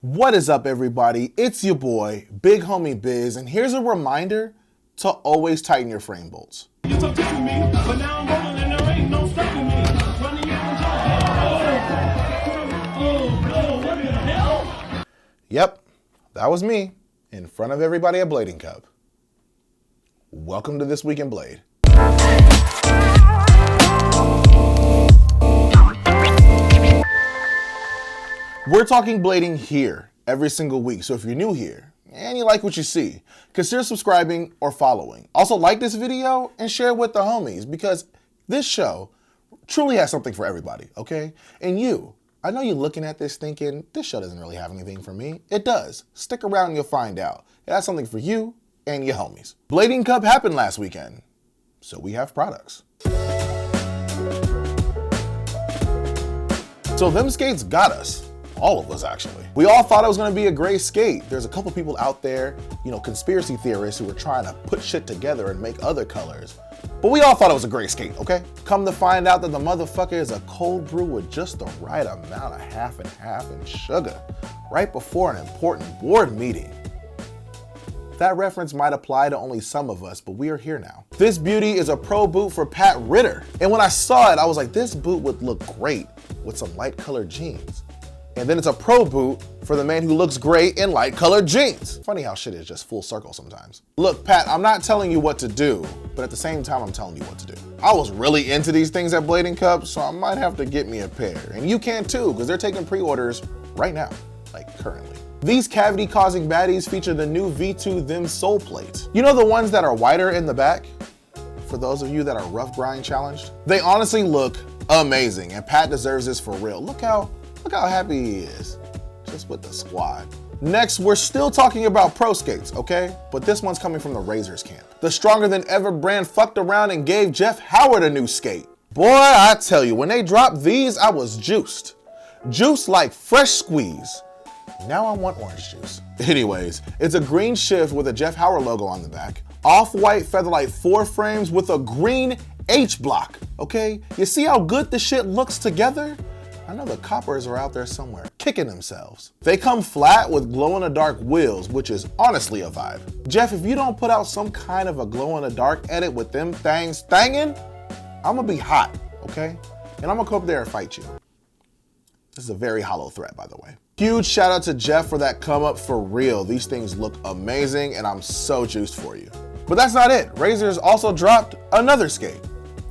What is up, everybody? It's your boy, Big Homie Biz, and here's a reminder to always tighten your frame bolts. You took this with me, but now I'm rolling and there ain't no stopping me. Running out of what the hell? Yep, that was me in front of everybody at Blading Cup. Welcome to This Week in Blade. We're talking blading here every single week, so if you're new here and you like what you see, consider subscribing or following. Also, like this video and share it with the homies, because this show truly has something for everybody, okay? And you, I know you're looking at this thinking, this show doesn't really have anything for me. It does. Stick around and you'll find out. It has something for you and your homies. Blading Cup happened last weekend, so we have products. So them skates got us. All of us, actually. We all thought it was gonna be a gray skate. There's a couple people out there, conspiracy theorists who were trying to put shit together and make other colors. But we all thought it was a gray skate, okay? Come to find out that the motherfucker is a cold brew with just the right amount of half and half and sugar, right before an important board meeting. That reference might apply to only some of us, but we are here now. This beauty is a pro boot for Pat Ritter. And when I saw it, I was like, this boot would look great with some light colored jeans. And then it's a pro boot for the man who looks great in light colored jeans. Funny how shit is just full circle sometimes. Look, Pat, I'm not telling you what to do, but at the same time, I'm telling you what to do. I was really into these things at Blading Cup, so I might have to get me a pair. And you can too, because they're taking pre-orders right now, like currently. These cavity-causing baddies feature the new V2 Them sole plates. You know the ones that are wider in the back? For those of you that are rough grind challenged? They honestly look amazing, and Pat deserves this for real. Look how happy he is, just with the squad. Next, we're still talking about pro skates, okay? But this one's coming from the Razors camp. The Stronger Than Ever brand fucked around and gave Jeff Howard a new skate. Boy, I tell you, when they dropped these, I was juiced. Juiced like fresh squeeze. Now I want orange juice. Anyways, it's a green shift with a Jeff Howard logo on the back. Off-white Featherlight 4 frames with a green H block, okay? You see how good this shit looks together? I know the coppers are out there somewhere kicking themselves. They come flat with glow-in-the-dark wheels, which is honestly a vibe. Jeff, if you don't put out some kind of a glow-in-the-dark edit with them things thangin', I'm gonna be hot, okay? And I'm gonna come up there and fight you. This is a very hollow threat, by the way. Huge shout out to Jeff for that come up for real. These things look amazing and I'm so juiced for you. But that's not it. Razors also dropped another skate.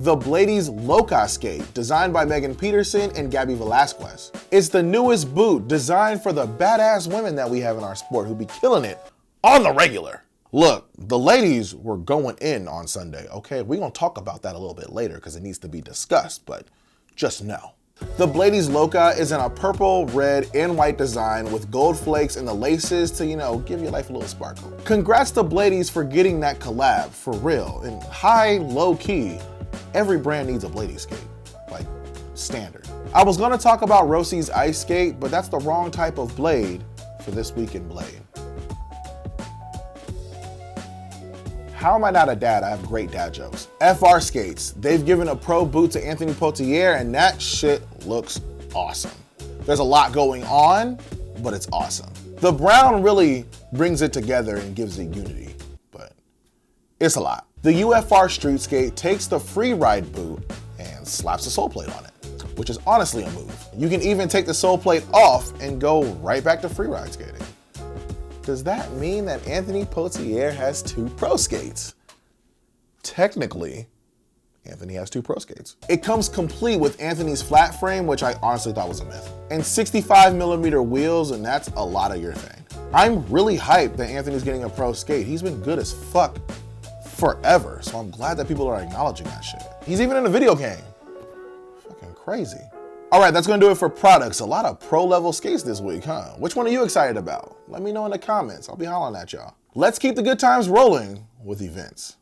The Blady's Loca skate, designed by Megan Peterson and Gabby Velasquez. It's the newest boot designed for the badass women that we have in our sport who be killing it on the regular. Look, the ladies were going in on Sunday, okay? We're gonna talk about that a little bit later because it needs to be discussed, but just know. The Blady's Loca is in a purple, red, and white design with gold flakes in the laces to, give your life a little sparkle. Congrats to Blady's for getting that collab, for real, and high, low key. Every brand needs a Blady skate, like standard. I was gonna talk about Rossi's ice skate, but that's the wrong type of blade for This Week in Blade. How am I not a dad? I have great dad jokes. FR skates, they've given a pro boot to Anthony Potier and that shit looks awesome. There's a lot going on, but it's awesome. The brown really brings it together and gives it unity, but it's a lot. The UFR street skate takes the free ride boot and slaps a sole plate on it, which is honestly a move. You can even take the sole plate off and go right back to free ride skating. Does that mean that Anthony Potier has 2 pro skates? Technically, Anthony has 2 pro skates. It comes complete with Anthony's flat frame, which I honestly thought was a myth, and 65mm wheels, and that's a lot of your thing. I'm really hyped that Anthony's getting a pro skate. He's been good as fuck forever, so I'm glad that people are acknowledging that shit. He's even in a video game. Fucking crazy. All right, that's gonna do it for products. A lot of pro level skates this week, huh? Which one are you excited about? Let me know in the comments. I'll be hollering at y'all. Let's keep the good times rolling with events.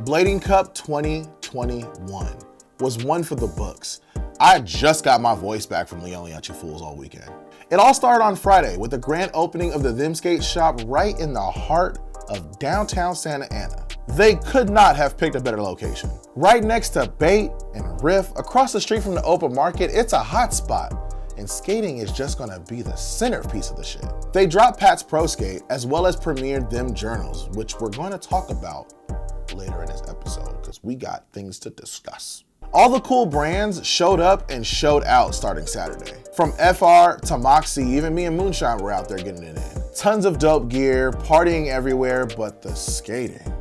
Blading Cup 2021 was one for the books. I just got my voice back from yelling at you fools all weekend. It all started on Friday with the grand opening of the Them Skate shop right in the heart of downtown Santa Ana. They could not have picked a better location. Right next to Bait and Riff, across the street from the open market, it's a hot spot, and skating is just gonna be the centerpiece of the shit. They dropped Pat's Pro Skate as well as premiered them journals, which we're going to talk about later in this episode because we got things to discuss. All the cool brands showed up and showed out starting Saturday. From FR to Moxie, even me and Moonshine were out there getting it in. Tons of dope gear, partying everywhere, but the skating,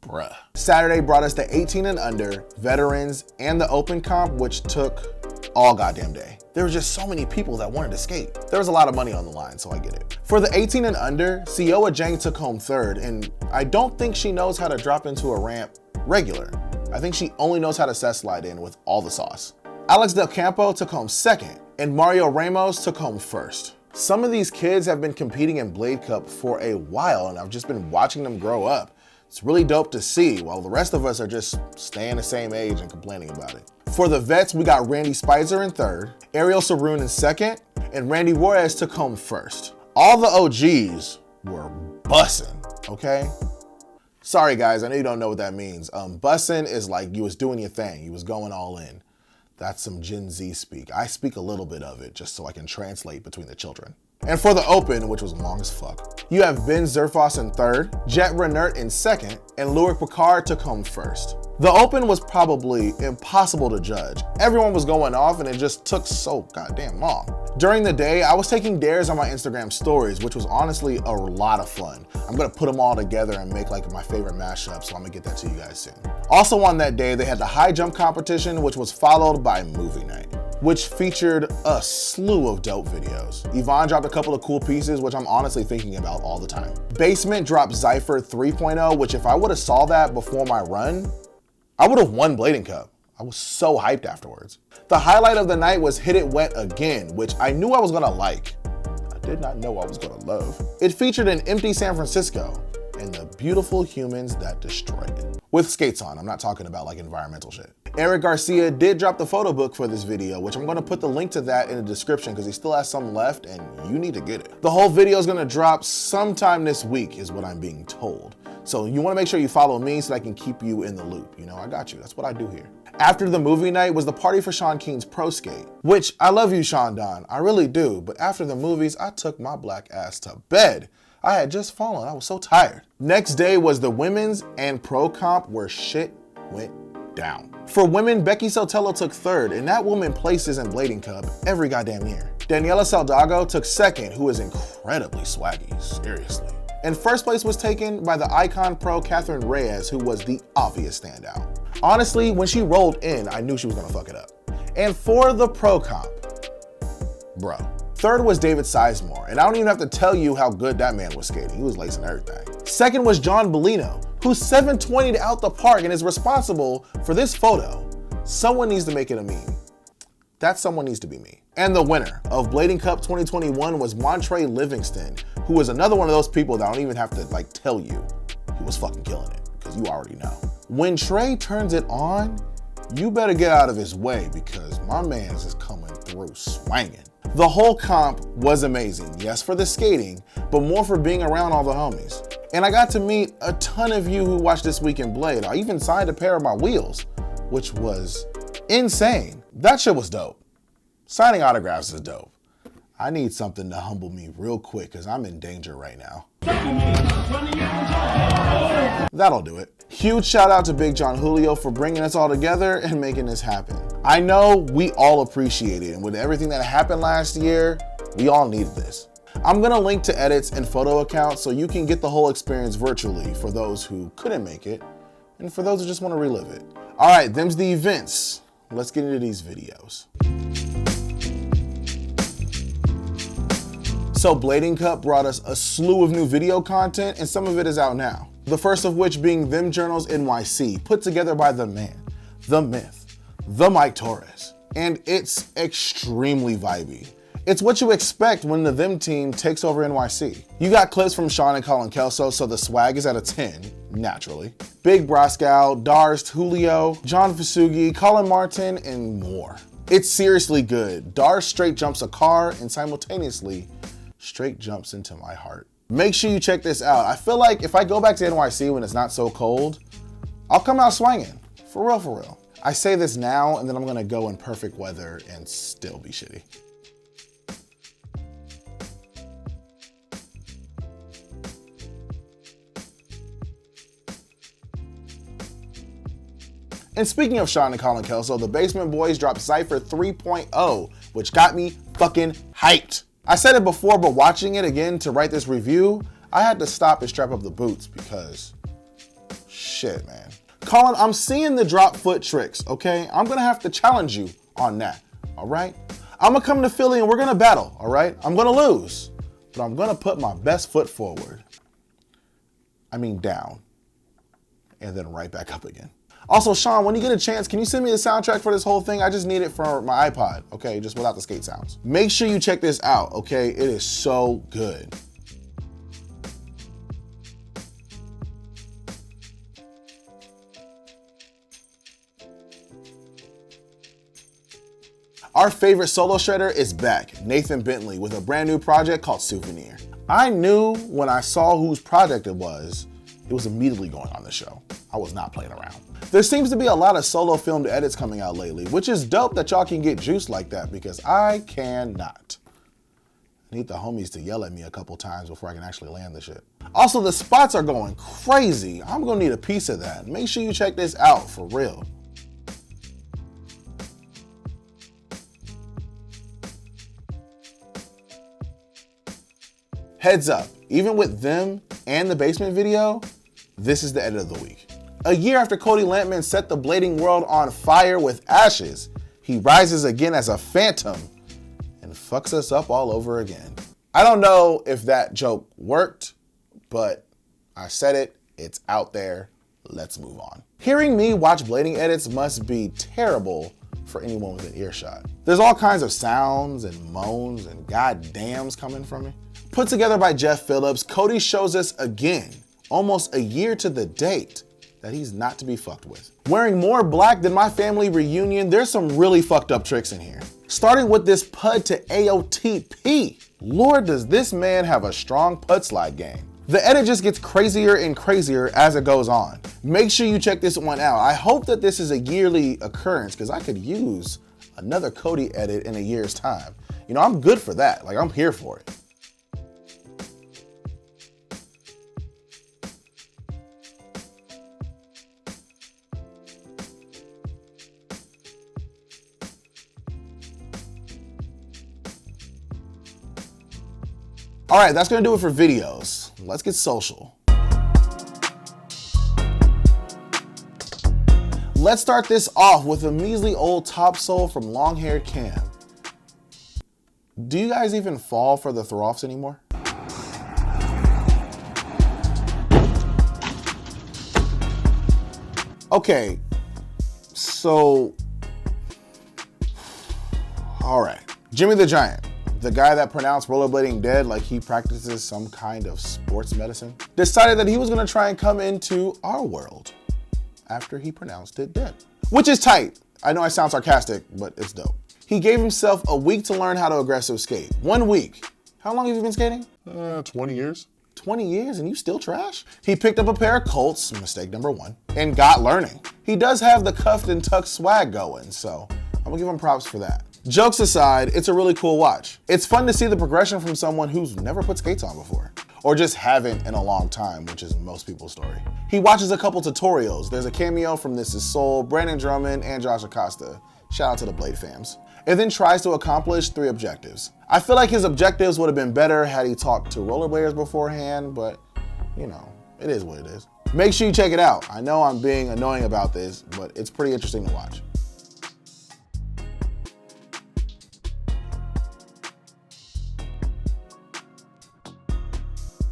bruh. Saturday brought us the 18 and under, veterans, and the open comp, which took all goddamn day. There were just so many people that wanted to skate. There was a lot of money on the line, so I get it. For the 18 and under, Sioa Jang took home third, and I don't think she knows how to drop into a ramp regular. I think she only knows how to set slide in with all the sauce. Alex Del Campo took home second, and Mario Ramos took home first. Some of these kids have been competing in Blade Cup for a while, and I've just been watching them grow up. It's really dope to see, while the rest of us are just staying the same age and complaining about it. For the vets, we got Randy Spicer in third, Ariel Saroon in second, and Randy Juarez took home first. All the OGs were bussin', okay? Sorry guys, I know you don't know what that means. Bussin' is like you was doing your thing, you was going all in. That's some Gen Z speak. I speak a little bit of it just so I can translate between the children. And for the open, which was long as fuck, you have Ben Zerfoss in third, Jet Renert in second, and Loic Picard took home first. The open was probably impossible to judge. Everyone was going off and it just took so goddamn long. During the day, I was taking dares on my Instagram stories, which was honestly a lot of fun. I'm gonna put them all together and make like my favorite mashup, so I'm gonna get that to you guys soon. Also on that day, they had the high jump competition, which was followed by movie night, which featured a slew of dope videos. Yvonne dropped a couple of cool pieces, which I'm honestly thinking about all the time. Basemint dropped Zephyr 3.0, which if I would've saw that before my run, I would've won Blading Cup. I was so hyped afterwards. The highlight of the night was Hit It Wet Again, which I knew I was gonna like. I did not know I was gonna love. It featured an empty San Francisco and the beautiful humans that destroyed it. With skates on, I'm not talking about like environmental shit. Eric Garcia did drop the photo book for this video, which I'm gonna put the link to that in the description because he still has some left and you need to get it. The whole video is gonna drop sometime this week is what I'm being told. So you wanna make sure you follow me so that I can keep you in the loop. You know, I got you, that's what I do here. After the movie night was the party for Sean Keen's Pro Skate, which I love you, Sean Don, I really do, but after the movies, I took my black ass to bed. I had just fallen, I was so tired. Next day was the women's and pro comp where shit went down. For women, Becky Sotelo took third, and that woman places in Blading Cup every goddamn year. Daniela Saldago took second, who is incredibly swaggy, seriously. And first place was taken by the Icon Pro Catherine Reyes, who was the obvious standout. Honestly, when she rolled in, I knew she was gonna fuck it up. And for the pro comp, bro. Third was David Sizemore, and I don't even have to tell you how good that man was skating. He was lacing everything. Second was John Bellino, who 720'd out the park and is responsible for this photo. Someone needs to make it a meme. That someone needs to be me. And the winner of Blading Cup 2021 was Montre Livingston, who was another one of those people that I don't even have to like tell you he was fucking killing it, because you already know. When Trey turns it on, you better get out of his way because my man's is coming through swanging. The whole comp was amazing, yes for the skating, but more for being around all the homies. And I got to meet a ton of you who watched This Week in Blade. I even signed a pair of my wheels, which was insane. That shit was dope. Signing autographs is dope. I need something to humble me real quick because I'm in danger right now. That'll do it. Huge shout out to Big John Julio for bringing us all together and making this happen. I know we all appreciate it, and with everything that happened last year, we all needed this. I'm gonna link to edits and photo accounts so you can get the whole experience virtually for those who couldn't make it, and for those who just wanna relive it. All right, them's the events. Let's get into these videos. So Blading Cup brought us a slew of new video content, and some of it is out now. The first of which being Them Journals NYC, put together by the man, the myth, the Mike Torres. And it's extremely vibey. It's what you expect when the Them team takes over NYC. You got clips from Sean and Colin Kelso, so the swag is at a 10, naturally. Big Broscow, Darst, Julio, John Fasugi, Colin Martin, and more. It's seriously good. Darst straight jumps a car and simultaneously straight jumps into my heart. Make sure you check this out. I feel like if I go back to NYC when it's not so cold, I'll come out swinging. For real, for real. I say this now, and then I'm gonna go in perfect weather and still be shitty. And speaking of Sean and Colin Kelso, the Basemint boys dropped Zephyr 3.0, which got me fucking hyped. I said it before, but watching it again to write this review, I had to stop and strap up the boots because shit, man. Colin, I'm seeing the drop foot tricks, okay? I'm gonna have to challenge you on that, all right? I'm gonna come to Philly and we're gonna battle, all right? I'm gonna lose, but I'm gonna put my best foot forward. I mean down, and then right back up again. Also, Sean, when you get a chance, can you send me the soundtrack for this whole thing? I just need it for my iPod, okay? Just without the skate sounds. Make sure you check this out, okay? It is so good. Our favorite solo shredder is back, Nathan Bentley, with a brand new project called Souvenir. I knew when I saw whose project it was immediately going on the show. I was not playing around. There seems to be a lot of solo filmed edits coming out lately, which is dope that y'all can get juiced like that because I cannot. I need the homies to yell at me a couple times before I can actually land the shit. Also, the spots are going crazy. I'm gonna need a piece of that. Make sure you check this out for real. Heads up, even with them and the Basemint video, this is the edit of the week. A year after Cody Lampman set the blading world on fire with ashes, he rises again as a phantom and fucks us up all over again. I don't know if that joke worked, but I said it, it's out there, let's move on. Hearing me watch blading edits must be terrible for anyone with an earshot. There's all kinds of sounds and moans and goddams coming from me. Put together by Jeff Phillips, Cody shows us again, almost a year to the date, that he's not to be fucked with. Wearing more black than my family reunion, there's some really fucked up tricks in here. Starting with this PUD to AOTP. Lord, does this man have a strong PUD slide game. The edit just gets crazier and crazier as it goes on. Make sure you check this one out. I hope that this is a yearly occurrence because I could use another Cody edit in a year's time. You know, I'm good for that. Like, I'm here for it. All right, that's gonna do it for videos. Let's get social. Let's start this off with a measly old Topsoul from long-haired Cam. Do you guys even fall for the throw-offs anymore? Okay, so, all right. Jimmy the Giant, the guy that pronounced rollerblading dead like he practices some kind of sports medicine, decided that he was gonna try and come into our world after he pronounced it dead. Which is tight. I know I sound sarcastic, but it's dope. He gave himself a week to learn how to aggressive skate. 1 week. How long have you been skating? 20 years. 20 years and you still trash? He picked up a pair of Colts, mistake number 1, and got learning. He does have the cuffed and tucked swag going, so I'm gonna give him props for that. Jokes aside, it's a really cool watch. It's fun to see the progression from someone who's never put skates on before, or just haven't in a long time, which is most people's story. He watches a couple tutorials. There's a cameo from This Is Soul, Brandon Drummond, and Josh Acosta. Shout out to the Blade fams. And then tries to accomplish 3 objectives. I feel like his objectives would have been better had he talked to rollerbladers beforehand, but you know, it is what it is. Make sure you check it out. I know I'm being annoying about this, but it's pretty interesting to watch.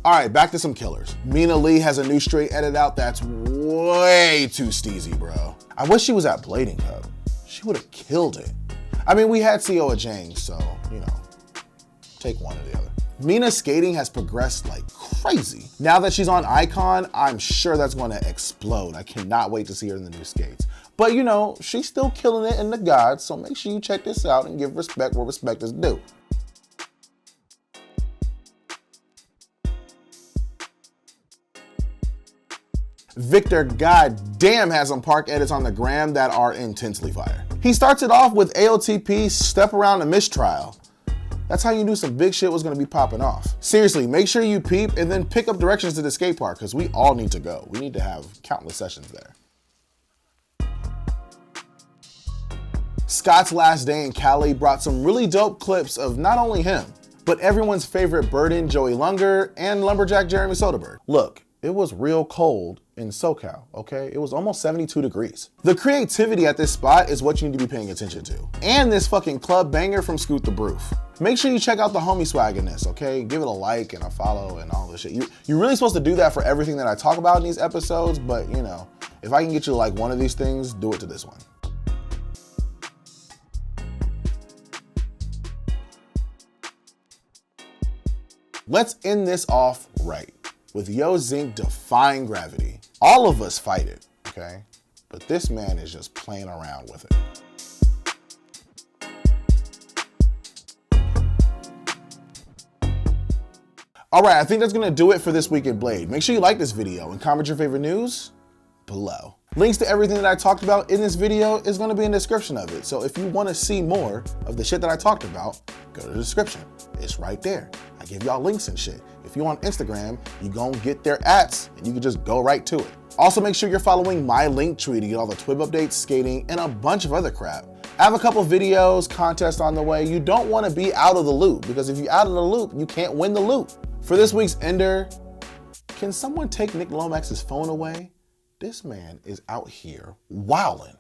All right, back to some killers. Mina Lee has a new straight edit out that's way too steezy, bro. I wish she was at Blading Cup. She would have killed it. I mean, we had Sioa Jang, so, you know, take one or the other. Mina's skating has progressed like crazy. Now that she's on Icon, I'm sure that's gonna explode. I cannot wait to see her in the new skates. But you know, she's still killing it in the gods, so make sure you check this out and give respect where respect is due. Victor goddamn has some park edits on the gram that are intensely fire. He starts it off with AOTP step around a mistrial. That's how you knew some big shit was gonna be popping off. Seriously, make sure you peep and then pick up directions to the skate park because we all need to go. We need to have countless sessions there. Scott's last day in Cali brought some really dope clips of not only him, but everyone's favorite Burden, Joey Lunger, and Lumberjack Jeremy Soderbergh. Look, it was real cold in SoCal, okay? It was almost 72 degrees. The creativity at this spot is what you need to be paying attention to. And this fucking club banger from Scoot the Broof. Make sure you check out the homie swag in this, okay? Give it a like and a follow and all this shit. You're really supposed to do that for everything that I talk about in these episodes, but you know, if I can get you to like one of these things, do it to this one. Let's end this off right with Yo Zenk defying gravity. All of us fight it, okay? But this man is just playing around with it. All right, I think that's gonna do it for this week at Blade. Make sure you like this video and comment your favorite news below. Links to everything that I talked about in this video is gonna be in the description of it. So if you wanna see more of the shit that I talked about, go to the description. It's right there. I give y'all links and shit. If you on Instagram, you gon' get their ats and you can just go right to it. Also make sure you're following my Linktree to get all the Twib updates, skating, and a bunch of other crap. I have a couple videos, contests on the way. You don't wanna be out of the loop because if you're out of the loop, you can't win the loop. For this week's ender, can someone take Nick Lomax's phone away? This man is out here wildin'.